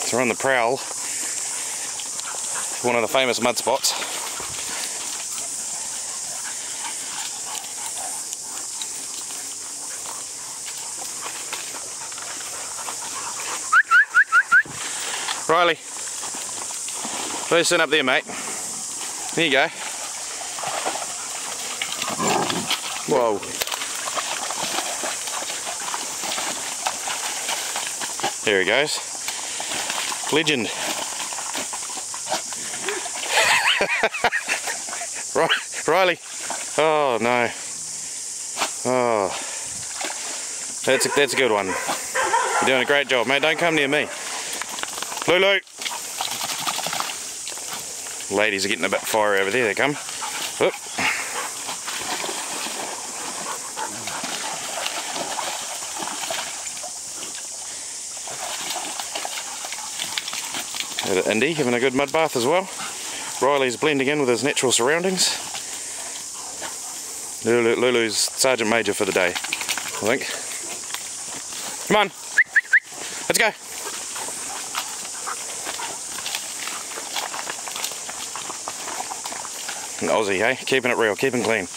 So we're on the prowl, one of the famous mud spots. Riley, loosen up there, mate. There you go. Whoa. There he goes. Legend. Riley. Oh no. Oh. That's a good one. You're doing a great job, mate. Don't come near me. Lulu. Ladies are getting a bit fiery over there. They come. Whoop. Indy having a good mud bath as well. Riley's blending in with his natural surroundings. Lulu's Sergeant Major for the day, I think. Come on, let's go. An Aussie, hey? Keeping it real, keeping clean.